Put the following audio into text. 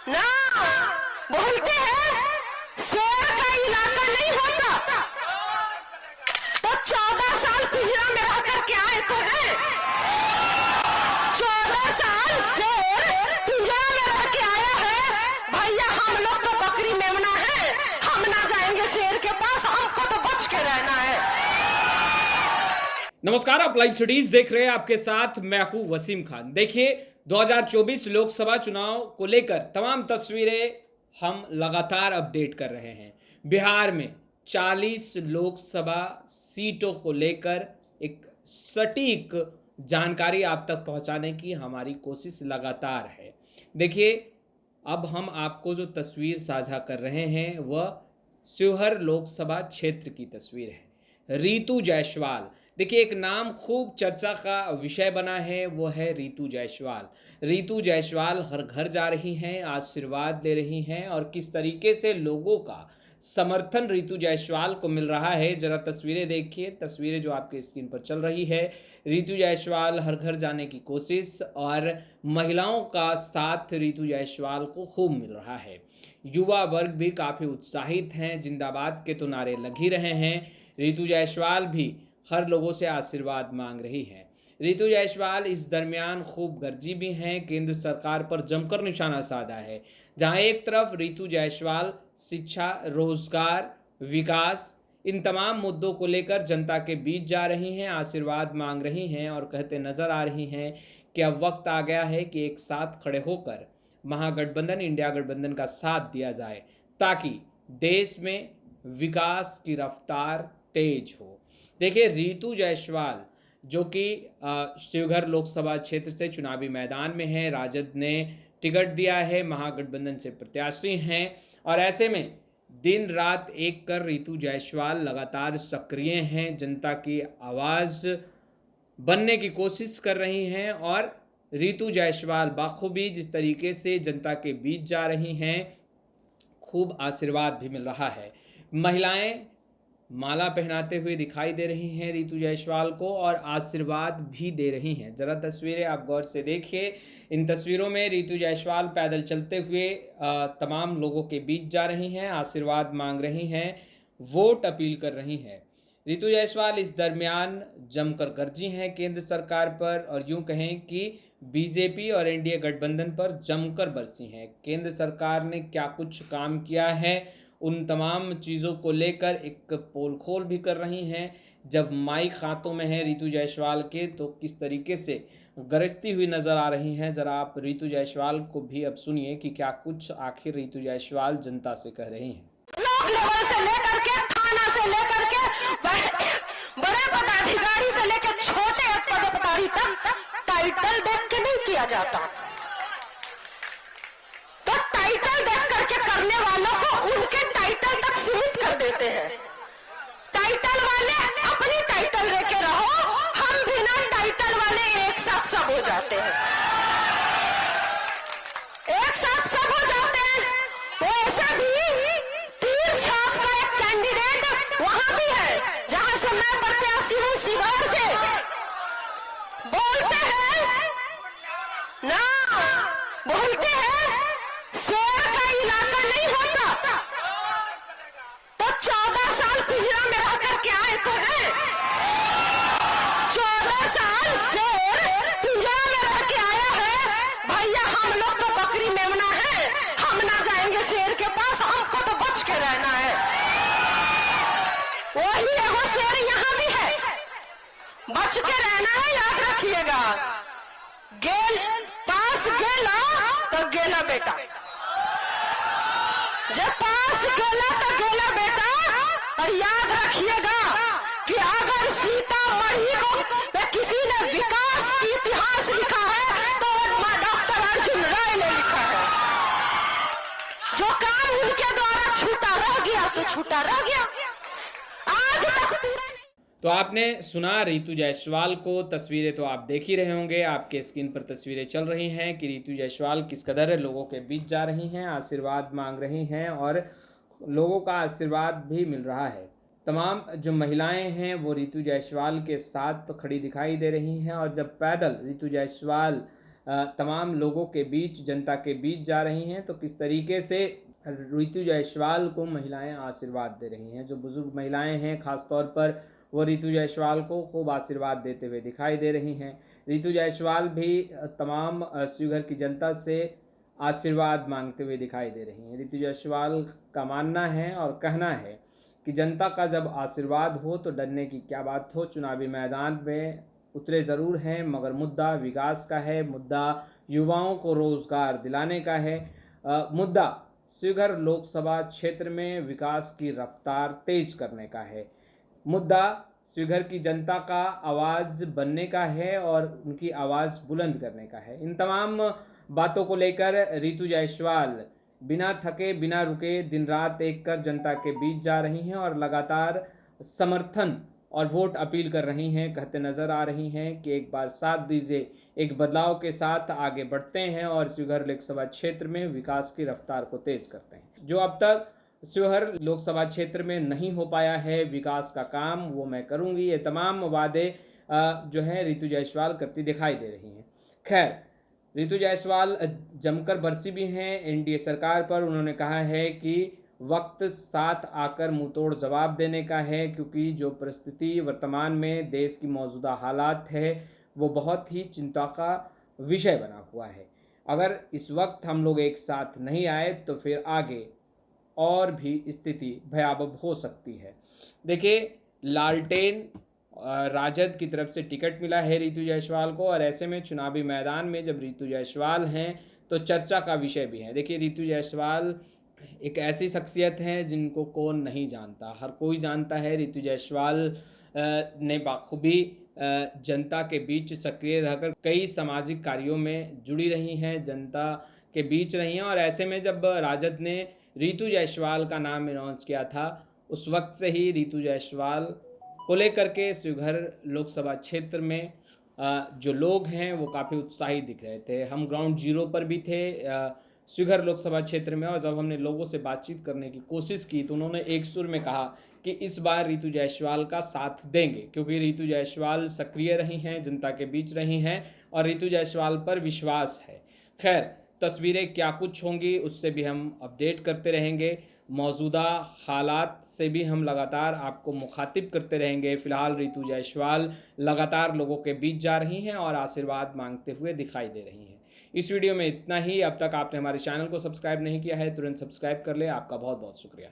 ना बोलते हैं शेर का इलाका नहीं होता, तो 14 साल पिंजरा में रहकर के आए तो है। 14 साल शेर पिंजरा में रह के आया है। भैया हम लोग तो बकरी मेमना है, हम ना जाएंगे शेर के पास, हमको तो बच के रहना है। नमस्कार, आप लाइव स्टडीज देख रहे हैं। आपके साथ मैं हूं वसीम खान। देखिए, 2024 लोकसभा चुनाव को लेकर तमाम तस्वीरें हम लगातार अपडेट कर रहे हैं। बिहार में 40 लोकसभा सीटों को लेकर एक सटीक जानकारी आप तक पहुंचाने की हमारी कोशिश लगातार है। देखिए, अब हम आपको जो तस्वीर साझा कर रहे हैं वह शिवहर लोकसभा क्षेत्र की तस्वीर है। रीतू जायसवाल, देखिए एक नाम खूब चर्चा का विषय बना है, वो है रीतू जायसवाल। रीतू जायसवाल हर घर जा रही हैं, आशीर्वाद दे रही हैं और किस तरीके से लोगों का समर्थन रीतू जायसवाल को मिल रहा है, जरा तस्वीरें देखिए। तस्वीरें जो आपके स्क्रीन पर चल रही है, रीतू जायसवाल हर घर जाने की कोशिश और महिलाओं का साथ रीतू जायसवाल को खूब मिल रहा है। युवा वर्ग भी काफ़ी उत्साहित हैं, जिंदाबाद के तो नारे लग ही रहे हैं। रीतू जायसवाल भी हर लोगों से आशीर्वाद मांग रही है। रीतू जायसवाल इस दरमियान खूब गर्जी भी हैं, केंद्र सरकार पर जमकर निशाना साधा है। जहां एक तरफ रीतू जायसवाल शिक्षा, रोजगार, विकास, इन तमाम मुद्दों को लेकर जनता के बीच जा रही हैं, आशीर्वाद मांग रही हैं और कहते नजर आ रही हैं कि अब वक्त आ गया है कि एक साथ खड़े होकर महागठबंधन, इंडिया गठबंधन का साथ दिया जाए ताकि देश में विकास की रफ्तार तेज हो। देखिए, रीतू जायसवाल जो कि शिवहर लोकसभा क्षेत्र से चुनावी मैदान में है, राजद ने टिकट दिया है, महागठबंधन से प्रत्याशी हैं और ऐसे में दिन रात एक कर रीतू जायसवाल लगातार सक्रिय हैं, जनता की आवाज़ बनने की कोशिश कर रही हैं और रीतू जायसवाल बाखूबी जिस तरीके से जनता के बीच जा रही हैं, खूब आशीर्वाद भी मिल रहा है। महिलाएं माला पहनाते हुए दिखाई दे रही हैं रीतू जायसवाल को और आशीर्वाद भी दे रही हैं। ज़रा तस्वीरें आप गौर से देखिए। इन तस्वीरों में रीतू जायसवाल पैदल चलते हुए तमाम लोगों के बीच जा रही हैं, आशीर्वाद मांग रही हैं, वोट अपील कर रही हैं। रीतू जायसवाल इस दरमियान जमकर गरजी हैं केंद्र सरकार पर और यूं कहें कि बीजेपी और एनडीए गठबंधन पर जमकर बरसी हैं। केंद्र सरकार ने क्या कुछ काम किया है, उन तमाम चीज़ों को लेकर एक पोल खोल भी कर रही हैं। जब माइक हाथों में है रीतू जायसवाल के, तो किस तरीके से गरजती हुई नज़र आ रही हैं। ज़रा आप रीतू जायसवाल को भी अब सुनिए कि क्या कुछ आखिर रीतू जायसवाल जनता से कह रही हैं। ब्लॉक लेवल से लेकर के, थाना से लेकर के, बड़े पदाधिकारी से लेकर छोटे पदाधिकारी तक टाइटल देख के नहीं किया जाता। तो टाइटल देख करके करने वालों को उनके टाइटल तक सीमित कर देते हैं। टाइटल वाले अपनी टाइटल लेके रहो, हम बिना टाइटल वाले एक साथ सब हो जाते हैं, एक साथ सब हो जाते हैं। वैसे भी तीर छाप का एक कैंडिडेट वहां भी है जहां से मैं प्रत्याशी हूं, शिवहर से। बोलते हैं ना बोलते हैं शेर का इलाका नहीं होता, तो 14 साल पिंजरा में रह करके आए तो है। 14 साल शेर पिंजरा में रह के आया है। भैया हम लोग तो बकरी मेमना है, हम ना जाएंगे शेर के पास, हमको तो बच के रहना है। वही एगो शेर यहाँ भी है, बच के रहना है, याद रखिएगा। गेल पास गेला तो गेला बेटा, जब पास गेला तो गेला बेटा। और याद रखिएगा कि अगर सीतामढ़ी को किसी ने विकास की इतिहास लिखा है तो डॉक्टर अर्जुन राय ने लिखा है। जो काम उनके द्वारा छूटा रह गया सो छूटा रह गया, आज तक पूरा। तो आपने सुना रीतू जायसवाल को। तस्वीरें तो आप देख ही रहे होंगे, आपके स्क्रीन पर तस्वीरें चल रही हैं कि रीतू जायसवाल किस कदर लोगों के बीच जा रही हैं, आशीर्वाद मांग रही हैं और लोगों का आशीर्वाद भी मिल रहा है। तमाम जो महिलाएं हैं वो रीतू जायसवाल के साथ खड़ी दिखाई दे रही हैं और जब पैदल रीतू जायसवाल तमाम लोगों के बीच, जनता के बीच जा रही हैं, तो किस तरीके से ऋतु जायसवाल को महिलाएं आशीर्वाद दे रही हैं। जो बुजुर्ग महिलाएं हैं खासतौर पर, वो ऋतु जायसवाल को खूब आशीर्वाद देते हुए दिखाई दे रही हैं। ऋतु जायसवाल भी तमाम शिवघर की जनता से आशीर्वाद मांगते हुए दिखाई दे रही हैं। ऋतु जायसवाल का मानना है और कहना है कि जनता का जब आशीर्वाद हो तो डरने की क्या बात हो। चुनावी मैदान में उतरे ज़रूर हैं, मगर मुद्दा विकास का है, मुद्दा युवाओं को रोज़गार दिलाने का है, मुद्दा शिवघर लोकसभा क्षेत्र में विकास की रफ्तार तेज करने का है, मुद्दा शिवघर की जनता का आवाज़ बनने का है और उनकी आवाज़ बुलंद करने का है। इन तमाम बातों को लेकर ऋतु जायसवाल बिना थके बिना रुके दिन रात एक कर जनता के बीच जा रही हैं और लगातार समर्थन और वोट अपील कर रही हैं। कहते नज़र आ रही हैं कि एक बार साथ दीजिए, एक बदलाव के साथ आगे बढ़ते हैं और शिवघर लोकसभा क्षेत्र में विकास की रफ्तार को तेज करते हैं। जो अब तक शिवहर लोकसभा क्षेत्र में नहीं हो पाया है विकास का काम, वो मैं करूंगी। ये तमाम वादे जो हैं ऋतु जायसवाल करती दिखाई दे रही हैं। खैर, ऋतु जायसवाल जमकर बरसी भी हैं एनडीए सरकार पर। उन्होंने कहा है कि वक्त साथ आकर मुंहतोड़ जवाब देने का है, क्योंकि जो परिस्थिति वर्तमान में देश की मौजूदा हालात है वो बहुत ही चिंता का विषय बना हुआ है। अगर इस वक्त हम लोग एक साथ नहीं आए तो फिर आगे और भी स्थिति भयावह हो सकती है। देखिए, लालटेन राजद की तरफ से टिकट मिला है ऋतु जायसवाल को, और ऐसे में चुनावी मैदान में जब ऋतु जायसवाल हैं तो चर्चा का विषय भी है। देखिए, ऋतु जायसवाल एक ऐसी शख्सियत है जिनको कौन नहीं जानता, हर कोई जानता है। ऋतु जायसवाल ने बाखूबी जनता के बीच सक्रिय रहकर कई सामाजिक कार्यों में जुड़ी रही हैं, जनता के बीच रही हैं। और ऐसे में जब राजद ने ऋतु जायसवाल का नाम अनाउंस किया था, उस वक्त से ही ऋतु जायसवाल को लेकर के शिवघर लोकसभा क्षेत्र में जो लोग हैं वो काफ़ी उत्साहित दिख रहे थे। हम ग्राउंड जीरो पर भी थे शिवघर लोकसभा क्षेत्र में, और जब हमने लोगों से बातचीत करने की कोशिश की तो उन्होंने एक सुर में कहा कि इस बार ऋतु जायसवाल का साथ देंगे, क्योंकि ऋतु जायसवाल सक्रिय रही हैं, जनता के बीच रही हैं और ऋतु जायसवाल पर विश्वास है। खैर, तस्वीरें क्या कुछ होंगी उससे भी हम अपडेट करते रहेंगे, मौजूदा हालात से भी हम लगातार आपको मुखातिब करते रहेंगे। फिलहाल ऋतु जायसवाल लगातार लोगों के बीच जा रही हैं और आशीर्वाद मांगते हुए दिखाई दे रही हैं। इस वीडियो में इतना ही। अब तक आपने हमारे चैनल को सब्सक्राइब नहीं किया है, तुरंत सब्सक्राइब कर ले। आपका बहुत बहुत शुक्रिया।